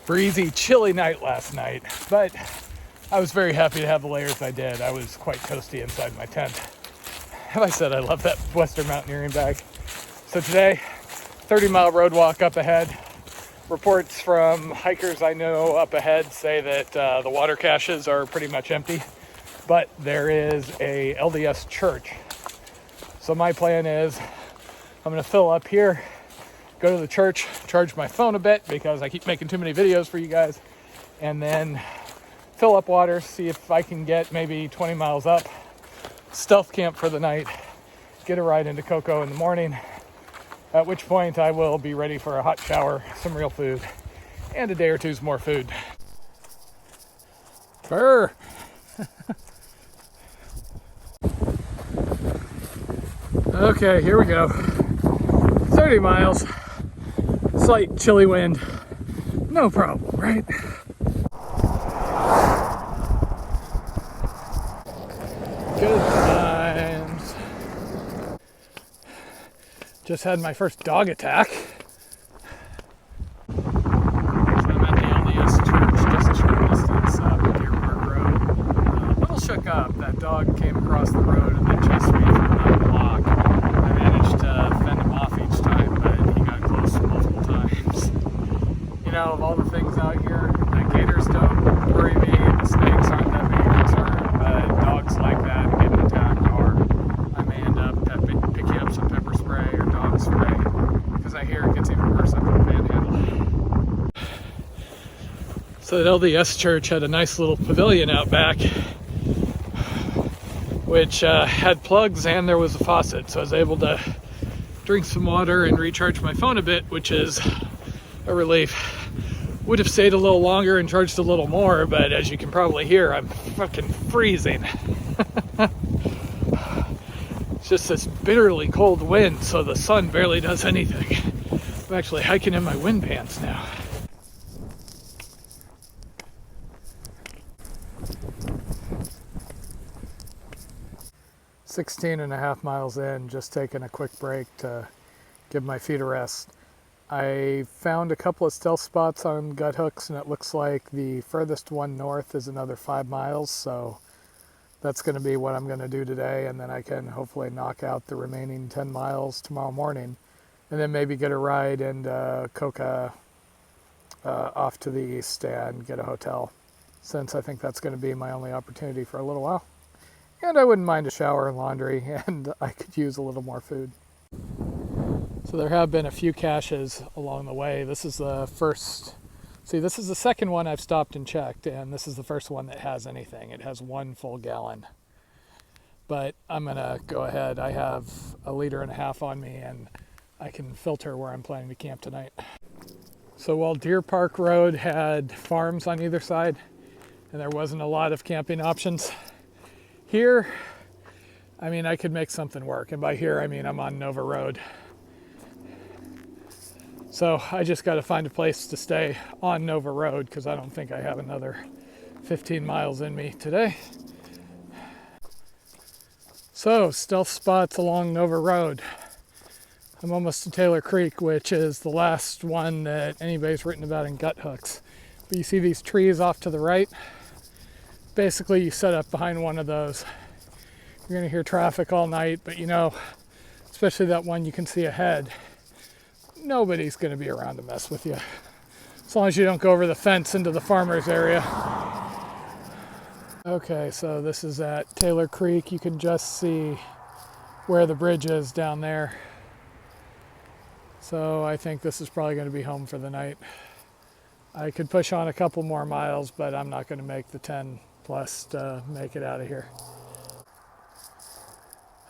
breezy, chilly night last night, but I was very happy to have the layers I did. I was quite toasty inside my tent. Have I said I love that Western mountaineering bag? So today, 30-mile road walk up ahead. Reports from hikers I know up ahead say that the water caches are pretty much empty, but there is a LDS church. So my plan is I'm going to fill up here, go to the church, charge my phone a bit because I keep making too many videos for you guys, and then fill up water, see if I can get maybe 20 miles up, stealth camp for the night, get a ride into Cocoa in the morning, at which point I will be ready for a hot shower, some real food, and a day or two's more food. Brr! Okay, here we go. 30 miles, slight chilly wind, no problem, right? Good times. Just had my first dog attack. So I'm at the LDS church, just a short distance up Deer Park Road. A little shook up. That dog came across the road and then chased me for about a block. I managed to fend him off each time, but he got close multiple times. You know, of all the things out here, the gators don't worry me, the snakes aren't that big a concern, but dogs like that getting attacked, or I may end up picking up some pepper spray or dog spray, because I hear it gets even worse up in the Panhandle. So that LDS church had a nice little pavilion out back, which had plugs and there was a faucet, so I was able to drink some water and recharge my phone a bit, which is a relief. Would have stayed a little longer and charged a little more, but as you can probably hear, I'm fucking freezing. It's just this bitterly cold wind, so the sun barely does anything. I'm actually hiking in my wind pants now. "16.5 miles in, just taking a quick break to give my feet a rest. I found a couple of stealth spots on gut hooks, and it looks like the furthest one north is another 5 miles, so that's going to be what I'm going to do today, and then I can hopefully knock out the remaining 10 miles tomorrow morning, and then maybe get a ride into Coca off to the east and get a hotel, since I think that's going to be my only opportunity for a little while. And I wouldn't mind a shower and laundry, and I could use a little more food. So there have been a few caches along the way. This is the first, this is the second one I've stopped and checked, and this is the first one that has anything. It has 1 full gallon. But I'm gonna go ahead. I have 1.5 liters on me, and I can filter where I'm planning to camp tonight. So while Deer Park Road had farms on either side, and there wasn't a lot of camping options, here, I mean, I could make something work. And by here, I mean I'm on Nova Road. So I just got to find a place to stay on Nova Road, because I don't think I have another 15 miles in me today. So stealth spots along Nova Road. I'm almost to Taylor Creek, which is the last one that anybody's written about in gut hooks. But you see these trees off to the right? Basically, you set up behind one of those. You're going to hear traffic all night, but you know, especially that one you can see ahead, nobody's going to be around to mess with you, as long as you don't go over the fence into the farmer's area. Okay, so this is at Taylor Creek. You can just see where the bridge is down there. So I think this is probably going to be home for the night. I could push on a couple more miles, but I'm not going to make the 10 plus to make it out of here.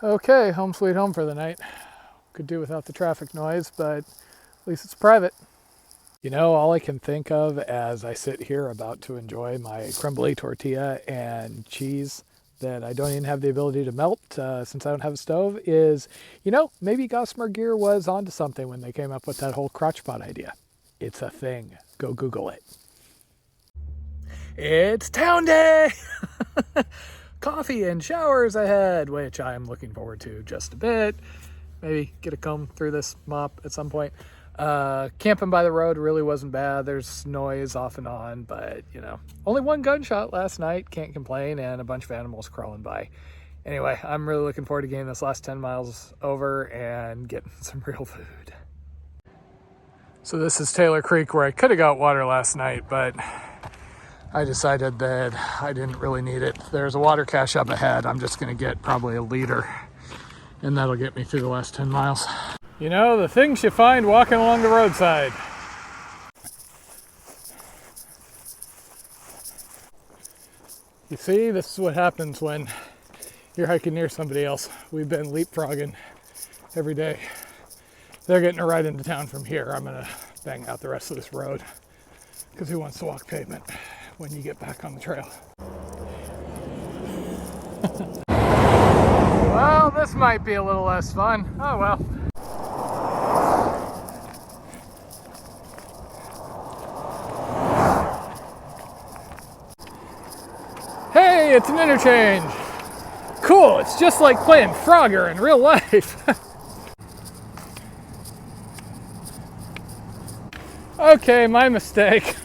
Okay, home sweet home for the night. Could do without the traffic noise, but at least it's private. You know, all I can think of as I sit here about to enjoy my crumbly tortilla and cheese that I don't even have the ability to melt since I don't have a stove is, you know, maybe Gossamer Gear was onto something when they came up with that whole crotch pot idea. It's a thing. Go Google it. It's town day! Coffee and showers ahead, which I'm looking forward to just a bit. Maybe get a comb through this mop at some point. Camping by the road really wasn't bad. There's noise off and on, but you know, only one gunshot last night, can't complain, and a bunch of animals crawling by. Anyway, I'm really looking forward to getting this last 10 miles over and getting some real food. So this is Taylor Creek, where I could have got water last night, but I decided that I didn't really need it. There's a water cache up ahead. I'm just gonna get probably a liter, and that'll get me through the last 10 miles. You know, the things you find walking along the roadside. You see, this is what happens when you're hiking near somebody else. We've been leapfrogging every day. They're getting a ride into town from here. I'm gonna bang out the rest of this road, because who wants to walk pavement when you get back on the trail? Well, this might be a little less fun. Oh well. Hey, it's an interchange. Cool, it's just like playing Frogger in real life. Okay, my mistake.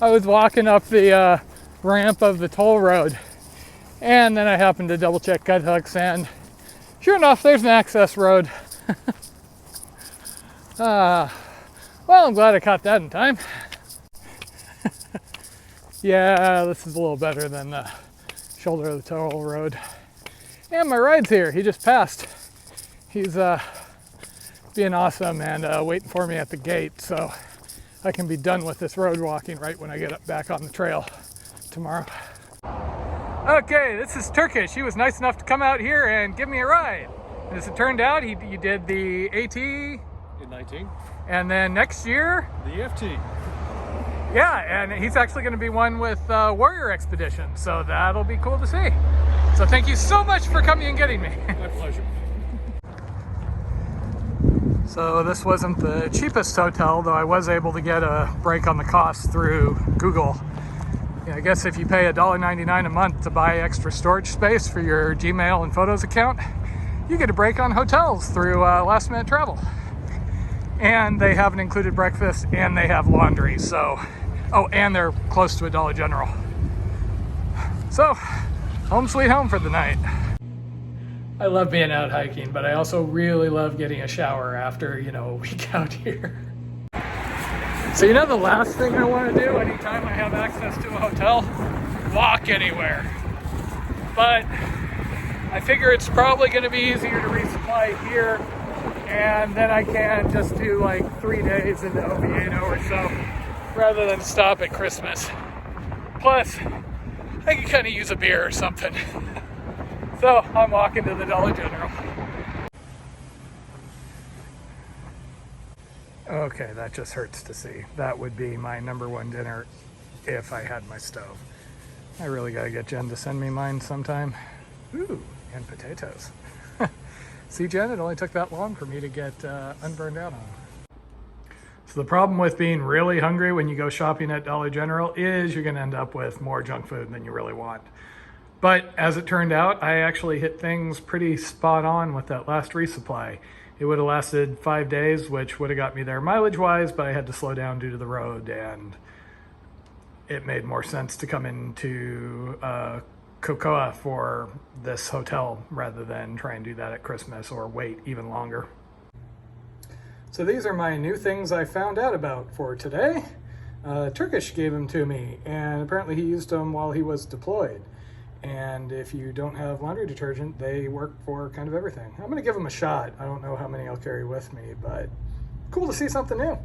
I was walking up the ramp of the toll road, and then I happened to double check gut hooks, and sure enough, there's an access road. Well, I'm glad I caught that in time. Yeah, this is a little better than the shoulder of the toll road. And my ride's here. He just passed. He's being awesome and waiting for me at the gate, so I can be done with this road walking right when I get back on the trail tomorrow. Okay, this is Turkish. He was nice enough to come out here and give me a ride. And as it turned out, he did the AT in 19, and then next year the FT. Yeah, and he's actually going to be one with Warrior Expedition, so that'll be cool to see. So thank you so much for coming and getting me. My pleasure. So this wasn't the cheapest hotel, though I was able to get a break on the cost through Google. Yeah, I guess if you pay $1.99 a month to buy extra storage space for your Gmail and Photos account, you get a break on hotels through Last Minute Travel. And they have an included breakfast, and they have laundry, so... Oh, and they're close to a Dollar General. So, home sweet home for the night. I love being out hiking, but I also really love getting a shower after, you know, a week out here. So you know the last thing I want to do anytime I have access to a hotel? Walk anywhere. But I figure it's probably going to be easier to resupply here, and then I can just do like 3 days into Oviedo or so, rather than stop at Christmas. Plus, I can kind of use a beer or something. So I'm walking to the Dollar General. Okay, that just hurts to see. That would be my #1 dinner if I had my stove. I really gotta get Jen to send me mine sometime. Ooh, and potatoes. See, Jen, it only took that long for me to get unburned out on them. So the problem with being really hungry when you go shopping at Dollar General is you're gonna end up with more junk food than you really want. But as it turned out, I actually hit things pretty spot on with that last resupply. It would have lasted 5 days, which would have got me there mileage-wise, but I had to slow down due to the road, and it made more sense to come into Cocoa for this hotel rather than try and do that at Christmas or wait even longer. So these are my new things I found out about for today. Turkish gave them to me, and apparently he used them while he was deployed. And if you don't have laundry detergent, they work for kind of everything. I'm gonna give them a shot. I don't know how many I'll carry with me, but cool to see something new.